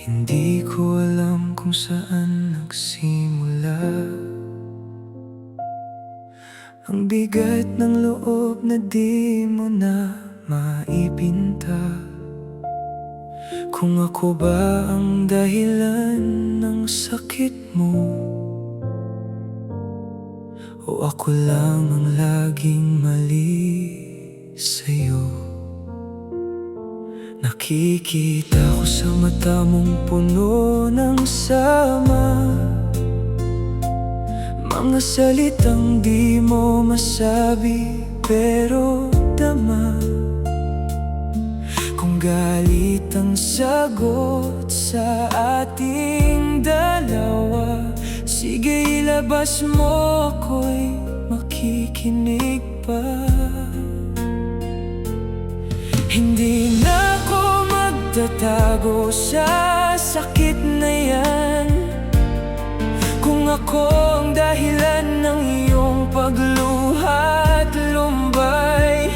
Hindi ko alam kung saan nagsimula ang bigat ng loob na di mo na maipinta. Kung ako ba ang dahilan ng sakit mo, o ako lang ang laging mali sa'yo. Nakikita ko sa mata mong puno ng sama, mga salitang di mo masabi pero dama. Kung galit ang sagot sa ating dalawa, sige ilabas mo, ako'y makikinig pa. Hindi na ako magtatago sa sakit na yan. Kung ako ang dahilan ng iyong pagluha at lumbay,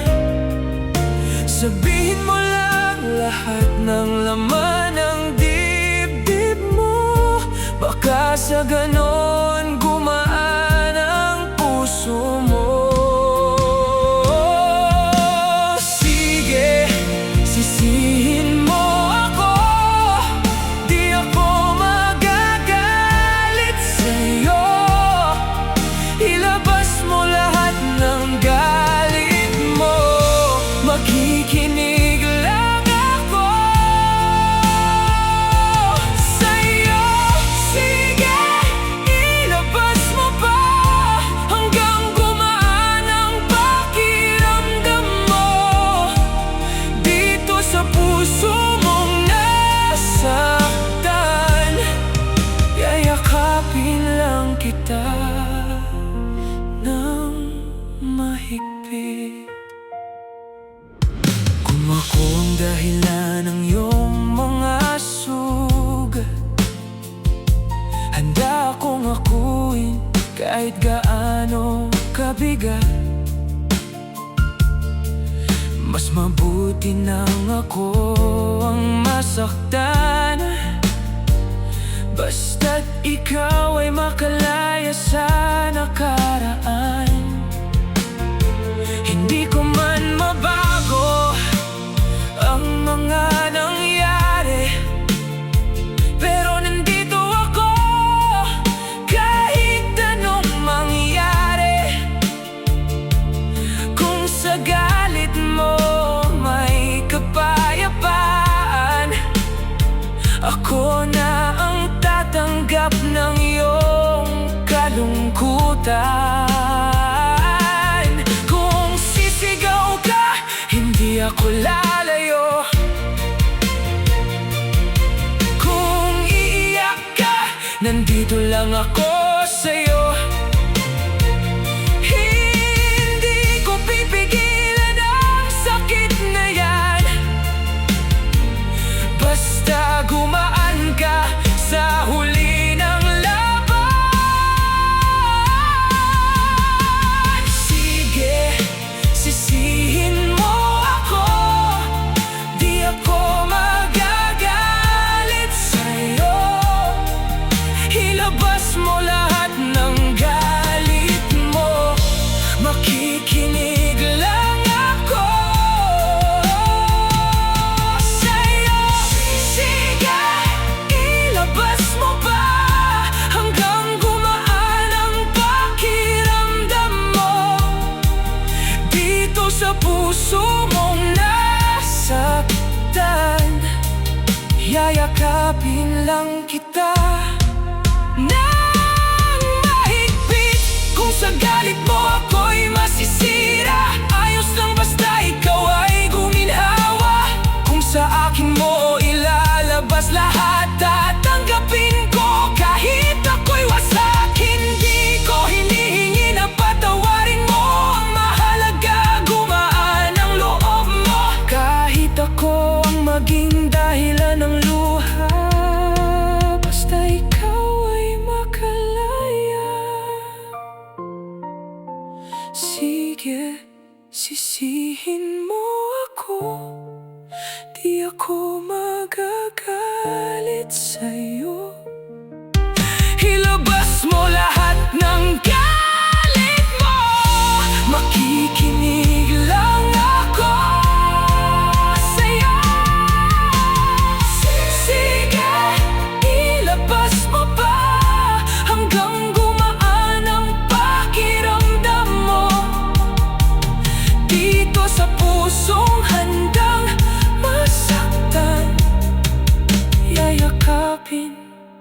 sabihin mo lang lahat ng laman ng dibdib mo. Baka sa ganon gumaan ang puso mo. Sisihin mo ako, di ako magagalit sa'yo. Ilabas mo lahat ng galit mo, makikinig lang ako sa'yo. Sige, ilabas mo pa hanggang gumaan ang pakiramdam mo. Dito sa puso mong nasaktan, yayakapin lang kita ng mahigpit. Kung ako ang dahilan ng iyong mga sugat, handa akong akuin kahit gaano kabigat. Mas mabuti nang ako ang masaktan, basta't ikaw ay makalaya sa nakaraan. Hindi ko man mabago ang mga nangyari, pero nandito ako kahit anong mangyari. Kung sa galit mo may kapayapaan, ako na ang tatanggap ng iyong kalungkutan. Kung sisigaw ka, hindi ako lalayo. Kung iiyak ka, nandito lang ako sa'yo. Hindi ko pipigilan ang sakit na yan, basta gumaan ka sa huli ng laban. Sige, sisihin mo ako, di ako magagalit sa'yo. Ilabas mo lahat ng galit mo, makikinig lang ako sa'yo. Sige, ilabas mo pa hanggang gumaan ang pakiramdam mo. Dito sa puso mong nasaktan, yayakapin lang kita nang mahigpit. Kung sa galit mo ako'y masisira, ayos lang basta ikaw ay guminhawa. Kung sa akin mo ilalabas lahat, tatanggapin ko kahit ako'y wasak. Hindi ko hinihingi na patawarin mo, ang mahalaga gumaan ang loob mo. Kahit ako ang maging dahilan ng luha di ako magagalit sa'yo. Ilabas mo lahat ng galit mo, makikinig lang ako sa'yo. Sige, ilabas mo pa hanggang gumaan ang pakiramdam mo. Dito sa pusong handang masaktan, yayakapin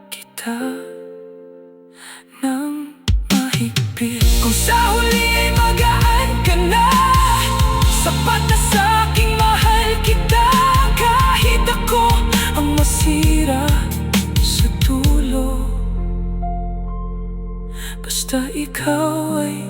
kita ng mahigpit. Kung sa huli ay magaan ka na, sapat na sa'king mahal kita. Kahit ako ang masira sa dulo, basta ikaw ay